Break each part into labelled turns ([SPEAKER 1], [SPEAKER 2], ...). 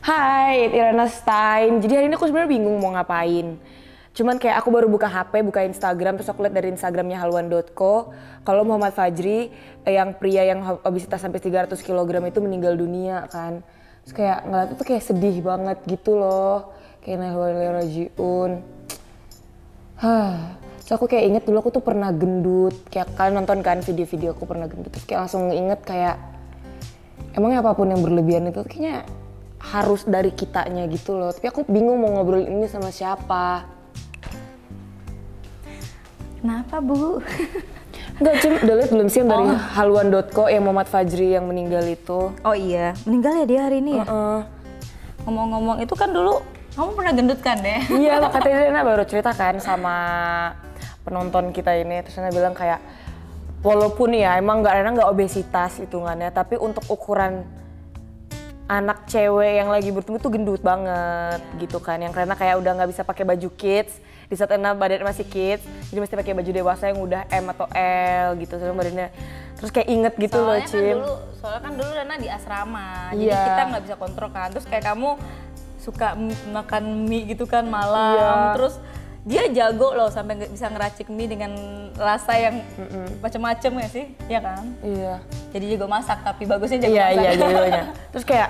[SPEAKER 1] Hai, it's Irana Stein. Jadi hari ini aku sebenarnya bingung mau ngapain. Cuman kayak aku baru buka HP, buka Instagram, terus aku lihat dari Instagramnya haluan.co kalau Muhammad Fajri, yang pria yang obesitas sampai 300 kg itu meninggal dunia kan. Terus kayak ngeliat itu kayak sedih banget gitu loh. Kayak Nahwalirajiun. Terus aku kayak inget dulu aku tuh pernah gendut. Kayak kalian nonton kan video-video aku pernah gendut. Terus kayak langsung inget kayak emangnya apapun yang berlebihan itu kayaknya harus dari kitanya gitu loh. Tapi aku bingung mau ngobrol ini sama siapa.
[SPEAKER 2] Kenapa, Bu?
[SPEAKER 1] Enggak, Cim, udah liat belum sih yang dari haluan.co yang Muhammad Fajri yang meninggal itu?
[SPEAKER 2] Oh iya, meninggal ya dia hari ini ya? Ngomong-ngomong itu kan dulu kamu pernah gendut kan deh?
[SPEAKER 1] Iya, makanya Rena baru cerita kan sama penonton kita ini. Terus Rena bilang kayak, walaupun ya emang Rena nggak obesitas hitungannya, tapi untuk ukuran anak cewek yang lagi bertumbuh tuh gendut banget gitu kan. Yang Rena kayak udah nggak bisa pakai baju kids. Di saat Rena badannya masih kids, jadi mesti pakai baju dewasa yang udah M atau L gitu. Soalnya badannya terus kayak inget gitu loh, Cim.
[SPEAKER 2] Soalnya kan dulu Rena di asrama, jadi kita nggak bisa kontrol kan. Terus kayak kamu suka makan mie gitu kan malam, terus dia jago loh sampai bisa ngeracik mie dengan rasa yang macem-macem ya sih, ya kan?
[SPEAKER 1] Iya.
[SPEAKER 2] Jadi jago masak, tapi bagusnya jago masak.
[SPEAKER 1] Iya, jagonya. Terus kayak,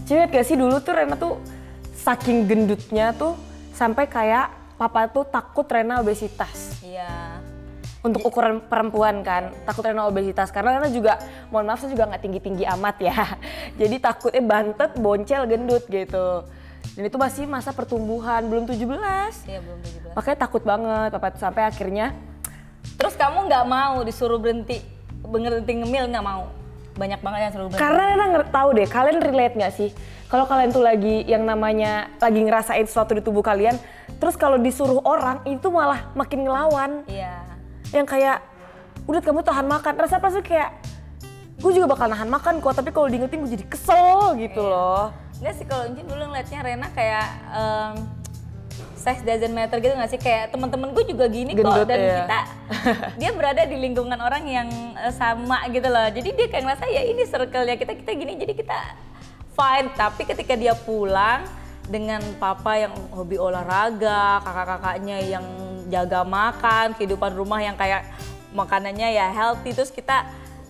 [SPEAKER 1] cewek gak sih dulu tuh Rena tuh saking gendutnya tuh sampai kayak papa tuh takut Rena obesitas.
[SPEAKER 2] Iya.
[SPEAKER 1] Untuk ukuran perempuan kan, takut Rena obesitas. Karena Rena juga, mohon maaf saya juga gak tinggi-tinggi amat ya. Jadi takutnya bantet, boncel, gendut gitu. Dan itu masih masa pertumbuhan, belum 17.
[SPEAKER 2] Iya, belum 17.
[SPEAKER 1] Makanya takut banget papa tuh sampai akhirnya.
[SPEAKER 2] Terus kamu nggak mau disuruh berhenti ngemil, nggak mau? Banyak banget yang suruh berhenti.
[SPEAKER 1] Karena Rena tahu deh, kalian relate nggak sih? Kalau kalian tuh lagi yang namanya lagi ngerasain sesuatu di tubuh kalian, terus kalau disuruh orang itu malah makin ngelawan.
[SPEAKER 2] Iya.
[SPEAKER 1] Yang kayak, udah kamu tahan makan. Rasa-rasa kayak, gue juga bakal nahan makan kok, tapi kalau diingetin gue jadi kesel gitu loh.
[SPEAKER 2] Enggak sih, kalau Encin dulu ngeliatnya Rena kayak sex doesn't matter gitu nggak sih? Kayak temen-temen gue juga gini
[SPEAKER 1] gendut,
[SPEAKER 2] kok, dan
[SPEAKER 1] iya.
[SPEAKER 2] dia berada di lingkungan orang yang sama gitu loh. Jadi dia kayak ngerasa ya ini circle-nya kita gini, jadi kita fine. Tapi ketika dia pulang dengan papa yang hobi olahraga, kakak-kakaknya yang jaga makan, kehidupan rumah yang kayak makanannya ya healthy, terus kita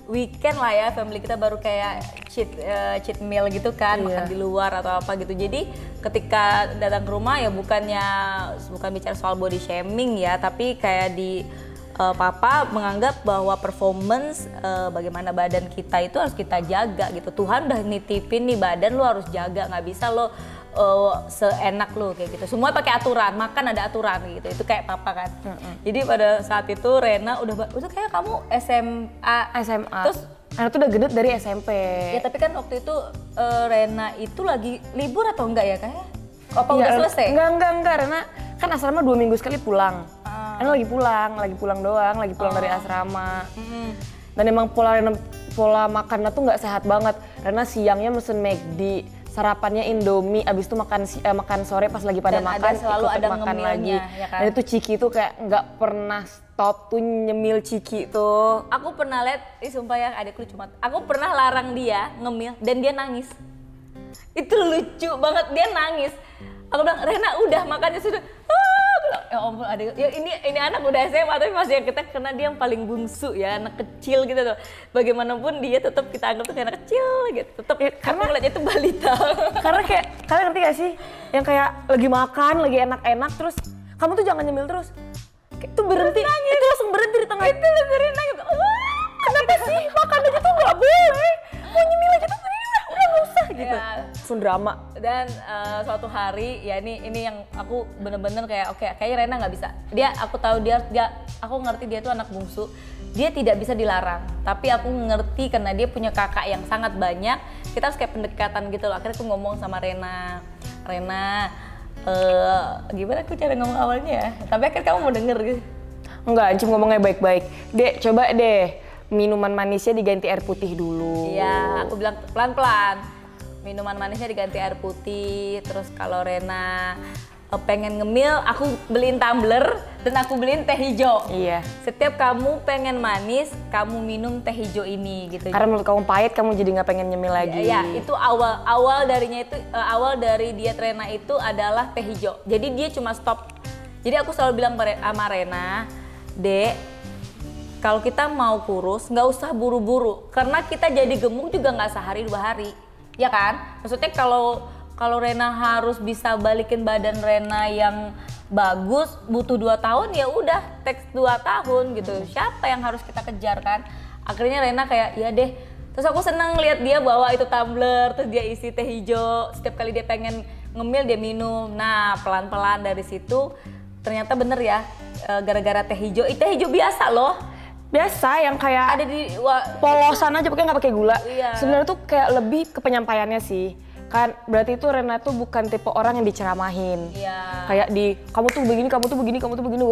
[SPEAKER 2] weekend lah ya, family kita baru kayak cheat meal gitu kan, makan di luar atau apa gitu. Jadi ketika datang ke rumah ya bukan bicara soal body shaming ya, tapi kayak papa menganggap bahwa performance bagaimana badan kita itu harus kita jaga gitu. Tuhan udah nitipin nih badan, lu harus jaga, nggak bisa lo seenak lo kayak gitu. Semua pakai aturan, makan ada aturan gitu. Itu kayak papa kan. Jadi pada saat itu Rena udah kayak kamu SMA.
[SPEAKER 1] Terus Rena tuh udah gendut dari SMP.
[SPEAKER 2] Ya tapi kan waktu itu Rena itu lagi libur atau enggak ya kayak? Apa
[SPEAKER 1] Ya,
[SPEAKER 2] udah selesai?
[SPEAKER 1] Enggak. Rena kan asrama 2 minggu sekali pulang. Rena lagi pulang doang, lagi pulang dari asrama. Dan emang pola makannya tuh nggak sehat banget. Rena siangnya mesen McD, sarapannya Indomie, abis itu makan sore pas lagi pada
[SPEAKER 2] dan
[SPEAKER 1] makan
[SPEAKER 2] selalu
[SPEAKER 1] ikut
[SPEAKER 2] ada
[SPEAKER 1] makan lagi.
[SPEAKER 2] Ya kan?
[SPEAKER 1] Dan itu Ciki tuh kayak nggak pernah stop tuh nyemil Ciki tuh.
[SPEAKER 2] Aku pernah lihat, sumpah ya adikku cuma, aku pernah larang dia ngemil dan dia nangis. Itu lucu banget, dia nangis. Aku bilang, Rena udah makannya sudah. Ya ampun adik, ya ini anak udah SMA tapi masih kita karena dia yang paling bungsu ya, anak kecil gitu tuh. Bagaimanapun dia tetap kita anggap tuh kayak anak kecil gitu. Tetap ya, aku ngeliatnya itu balita.
[SPEAKER 1] Karena kayak kalian ngerti gak sih? Yang kayak lagi makan, lagi enak-enak terus kamu tuh jangan nyemil terus. Kayak itu berhenti, itu langsung berhenti di tengah.
[SPEAKER 2] Itu langsung nangis.
[SPEAKER 1] Kenapa sih makan aja tuh nggak boleh? Mau nyemil aja tuh udah nggak usah gitu.
[SPEAKER 2] Ya.
[SPEAKER 1] Langsung drama.
[SPEAKER 2] Dan suatu hari ya ini yang aku bener-bener kayak oke, kayaknya Rena nggak bisa. Aku tahu aku ngerti dia tuh anak bungsu. Dia tidak bisa dilarang. Tapi aku ngerti karena dia punya kakak yang sangat banyak. Kita harus kayak pendekatan gitu loh. Akhirnya aku ngomong sama Rena, gimana aku cara ngomong awalnya ya? Tapi akhirnya kamu mau denger gitu.
[SPEAKER 1] Enggak, Cim ngomongnya baik-baik. Dek, coba deh minuman manisnya diganti air putih dulu.
[SPEAKER 2] Iya, aku bilang pelan-pelan. Minuman manisnya diganti air putih, terus kalau Rena pengen ngemil, aku beliin tumbler dan aku beliin teh hijau.
[SPEAKER 1] Iya.
[SPEAKER 2] Setiap kamu pengen manis, kamu minum teh hijau ini gitu.
[SPEAKER 1] Karena menurut kamu pahit, kamu jadi nggak pengen nyemil lagi.
[SPEAKER 2] Ya, itu awal dari diet Rena itu adalah teh hijau. Jadi dia cuma stop. Jadi aku selalu bilang sama Rena, Dek, kalau kita mau kurus nggak usah buru-buru, karena kita jadi gemuk juga nggak sehari 2 hari, ya kan? Maksudnya kalau Rena harus bisa balikin badan Rena yang bagus butuh 2 tahun, ya udah teks 2 tahun gitu. Siapa yang harus kita kejar kan? Akhirnya Rena kayak ya deh. Terus aku seneng lihat dia bawa itu tumbler, terus dia isi teh hijau. Setiap kali dia pengen ngemil dia minum. Nah pelan-pelan dari situ ternyata bener ya, gara-gara teh hijau biasa loh.
[SPEAKER 1] Biasa yang kayak
[SPEAKER 2] Ada di
[SPEAKER 1] polosan aja pakai nggak pakai gula.
[SPEAKER 2] Iya.
[SPEAKER 1] Sebenarnya tuh kayak lebih ke penyampaiannya sih. Kan berarti itu Rena tuh bukan tipe orang yang diceramahin.
[SPEAKER 2] Iya.
[SPEAKER 1] Kayak kamu tuh begini, kamu tuh begini, kamu tuh begini.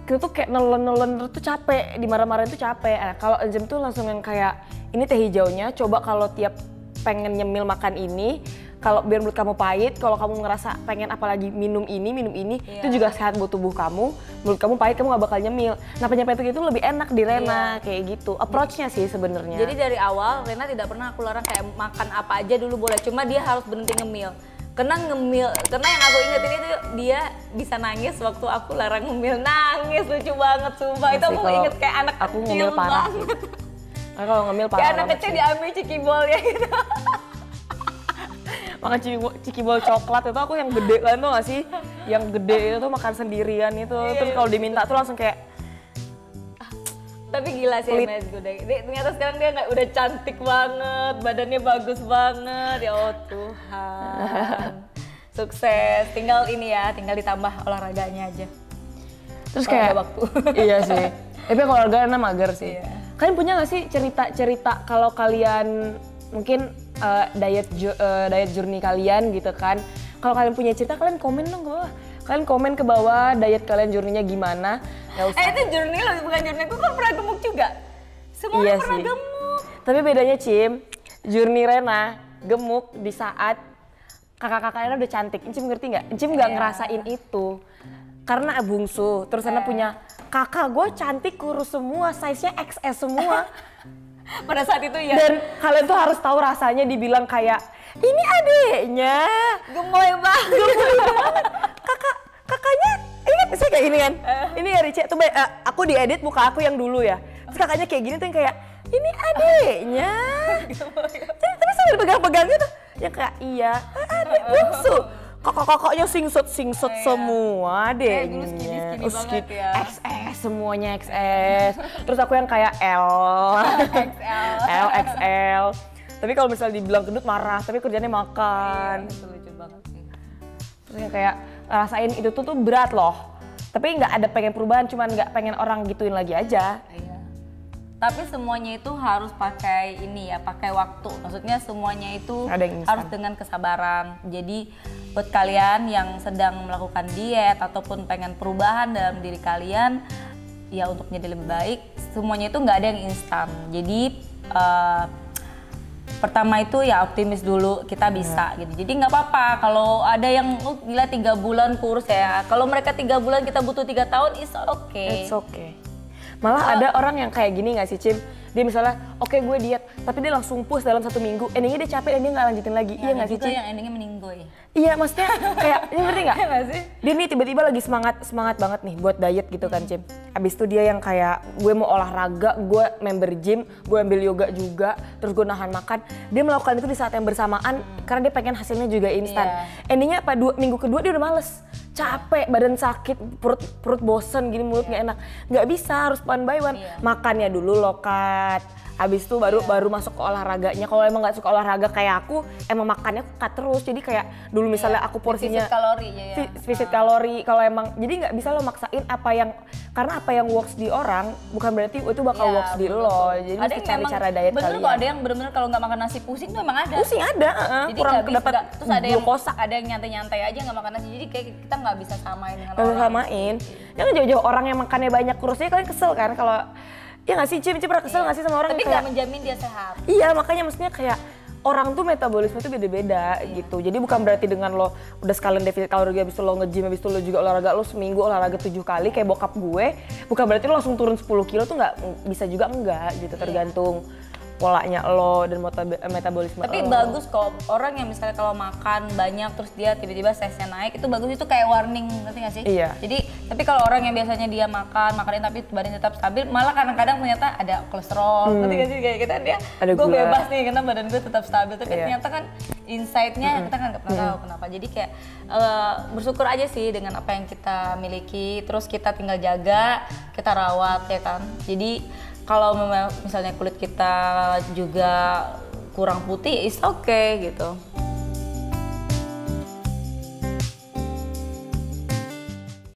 [SPEAKER 1] Kita tuh kayak nelen tuh capek, dimarah-marahin tuh capek. Nah, kalau Jem tuh langsung yang kayak ini teh hijaunya, coba kalau tiap pengen nyemil makan ini, kalau biar menurut kamu pahit, kalau kamu ngerasa pengen apalagi minum ini,
[SPEAKER 2] Iya.
[SPEAKER 1] itu juga sehat buat tubuh kamu. Menurut kamu pahit, kamu gak bakal nyemil. Nah penyampaian itu lebih enak di Rena, kayak gitu. Approach-nya sih sebenarnya.
[SPEAKER 2] Jadi dari awal Rena tidak pernah aku larang kayak makan apa aja dulu boleh, cuma dia harus berhenti ngemil. Karena yang aku ingetin itu dia bisa nangis waktu aku larang ngemil, nangis lucu banget sumpah. Itu aku inget kayak anak
[SPEAKER 1] aku
[SPEAKER 2] kecil
[SPEAKER 1] ngemil parah.
[SPEAKER 2] banget.
[SPEAKER 1] Nah, kalau ngemil parah.
[SPEAKER 2] Kayak anak
[SPEAKER 1] banget
[SPEAKER 2] kecil
[SPEAKER 1] sih.
[SPEAKER 2] diambil cikibol ya gitu.
[SPEAKER 1] Makan cikibol coklat itu aku yang gede kan tuh gak sih? Yang gede itu tuh makan sendirian itu. Terus kalau diminta tuh langsung kayak
[SPEAKER 2] Tapi gila sih
[SPEAKER 1] Pelit.
[SPEAKER 2] MS gue deh. Ternyata sekarang dia udah cantik banget, badannya bagus banget. Ya oh Tuhan. Sukses. Tinggal ditambah olahraganya aja.
[SPEAKER 1] terus
[SPEAKER 2] Kalau
[SPEAKER 1] kayak
[SPEAKER 2] ada waktu.
[SPEAKER 1] Iya sih. Tapi kalau olahraga mager sih.
[SPEAKER 2] Iya.
[SPEAKER 1] Kalian punya gak sih cerita-cerita kalau kalian mungkin diet journey kalian gitu kan? Kalau kalian punya cerita kalian komen dong ke bawah. Kalian komen ke bawah diet kalian journey-nya gimana? Gak usah.
[SPEAKER 2] Itu journey lo, bukan journey aku kan pernah gemuk juga. Semua
[SPEAKER 1] Iya
[SPEAKER 2] orang pernah
[SPEAKER 1] sih.
[SPEAKER 2] gemuk.
[SPEAKER 1] Tapi bedanya Cim, journey Rena gemuk di saat kakak-kakaknya udah cantik. Cim ngerti nggak? Cim nggak
[SPEAKER 2] Iya.
[SPEAKER 1] ngerasain itu. Karena bungsu, terus Rena punya kakak gue cantik kurus semua, size-nya XS semua.
[SPEAKER 2] Pada saat itu ya.
[SPEAKER 1] Dan kalian tuh harus tahu rasanya dibilang kayak, ini adeknya.
[SPEAKER 2] Gemoy banget.
[SPEAKER 1] Kakaknya, ingat sih kayak gini kan? Ini ya Rice, tuh aku diedit muka aku yang dulu ya. Terus kakaknya kayak gini tuh yang kayak, ini adeknya. Tapi sambil dipegang-pegang gitu, yang kayak iya, adek bungsu. Kakak-kakaknya singsut semua
[SPEAKER 2] dulu
[SPEAKER 1] adeknya.
[SPEAKER 2] skinny
[SPEAKER 1] Oh,
[SPEAKER 2] banget ya.
[SPEAKER 1] XS, semuanya XS. Terus aku yang kayak L. L, XL. Tapi kalau misalnya dibilang gendut marah, tapi kerjanya makan.
[SPEAKER 2] Itu lucu banget sih.
[SPEAKER 1] Terus yang kayak ngerasain itu tuh berat loh. Tapi nggak ada pengen perubahan, cuman nggak pengen orang gituin lagi aja.
[SPEAKER 2] Iya. Tapi semuanya itu harus pakai pakai waktu. Maksudnya semuanya itu
[SPEAKER 1] Ada yang instan.
[SPEAKER 2] harus dengan kesabaran. Jadi buat kalian yang sedang melakukan diet ataupun pengen perubahan dalam diri kalian, ya untuk menjadi lebih baik, semuanya itu nggak ada yang instan. Jadi pertama itu ya optimis dulu, kita bisa gitu. Jadi nggak apa-apa kalau ada yang gila 3 bulan kurus ya. Kalau mereka 3 bulan kita butuh 3 tahun, it's okay.
[SPEAKER 1] It's okay. Malah ada orang yang kayak gini nggak sih Cim? Dia misalnya, oke gue diet, tapi dia langsung push dalam 1 minggu. Endingnya dia capek dan dia nggak lanjutin lagi. Iya nggak sih
[SPEAKER 2] juga
[SPEAKER 1] Cim?
[SPEAKER 2] yang endingnya meninggoy.
[SPEAKER 1] Iya maksudnya kayak, ini ngerti nggak?
[SPEAKER 2] Iya nggak sih?
[SPEAKER 1] Dia nih tiba-tiba lagi semangat banget nih buat diet gitu kan Cim. Abis itu dia yang kayak, gue mau olahraga, gue member gym, gue ambil yoga juga, terus gue nahan makan. Dia melakukan itu di saat yang bersamaan karena dia pengen hasilnya juga instan.
[SPEAKER 2] Iya.
[SPEAKER 1] Endingnya apa? Minggu kedua dia udah males. Capek, badan sakit, perut bosen gini, mulut nggak enak. Nggak bisa, harus one by one.
[SPEAKER 2] Iya.
[SPEAKER 1] Makannya dulu low cut. Abis itu baru masuk ke olahraganya. Kalau emang nggak suka olahraga kayak aku, emang makannya cut terus. Jadi kayak dulu misalnya aku porsinya
[SPEAKER 2] Defisit kalori ya.
[SPEAKER 1] defisit kalori. Kalau emang jadi nggak bisa lo maksain karena apa yang works di orang bukan berarti itu bakal
[SPEAKER 2] Iya,
[SPEAKER 1] works di
[SPEAKER 2] betul.
[SPEAKER 1] lo. Jadi
[SPEAKER 2] Ada
[SPEAKER 1] mesti
[SPEAKER 2] yang
[SPEAKER 1] cari
[SPEAKER 2] memang
[SPEAKER 1] cara diet
[SPEAKER 2] bener
[SPEAKER 1] kalian.
[SPEAKER 2] kok, ada yang bener-bener kalau nggak makan nasi pusing tuh emang ada.
[SPEAKER 1] Pusing ada,
[SPEAKER 2] Jadi
[SPEAKER 1] kurang
[SPEAKER 2] nggak bisa,
[SPEAKER 1] kedapat
[SPEAKER 2] terus ada yang
[SPEAKER 1] glukosa.
[SPEAKER 2] ada yang nyantai-nyantai aja nggak makan nasi. Jadi kayak kita nggak bisa samain dengan
[SPEAKER 1] Kalau
[SPEAKER 2] orang.
[SPEAKER 1] samain, jangan jauh-jauh orang yang makannya banyak kurusnya kalian kesel kan kalau ya nggak sih Cim pernah kesel nggak sih sama orang
[SPEAKER 2] Tapi
[SPEAKER 1] yang
[SPEAKER 2] nggak
[SPEAKER 1] kayak
[SPEAKER 2] menjamin dia sehat.
[SPEAKER 1] iya makanya maksudnya kayak orang tuh metabolisme tuh beda-beda gitu. Jadi bukan berarti dengan lo udah sekalian defisit kalori habis itu lo nge-gym, habis itu lo juga olahraga, lo seminggu olahraga 7 kali kayak bokap gue, bukan berarti lo langsung turun 10 kilo tuh nggak bisa juga enggak gitu, tergantung polanya lo dan metabolisme
[SPEAKER 2] Tapi
[SPEAKER 1] lo.
[SPEAKER 2] bagus kok orang yang misalnya kalau makan banyak terus dia tiba-tiba stresnya naik, itu bagus, itu kayak warning, ngerti gak sih?
[SPEAKER 1] Iya.
[SPEAKER 2] Jadi tapi kalau orang yang biasanya dia makanin tapi badan tetap stabil, malah kadang-kadang ternyata ada kolesterol, ngerti gak sih? Kayak kita
[SPEAKER 1] Ada
[SPEAKER 2] gue
[SPEAKER 1] gula.
[SPEAKER 2] bebas nih karena badan gue tetap stabil, tapi
[SPEAKER 1] Iya.
[SPEAKER 2] ternyata kan insight-nya kita kan nggak pernah tahu kenapa. Jadi kayak bersyukur aja sih dengan apa yang kita miliki, terus kita tinggal jaga, kita rawat ya kan. Jadi kalau misalnya kulit kita juga kurang putih, it's okay gitu.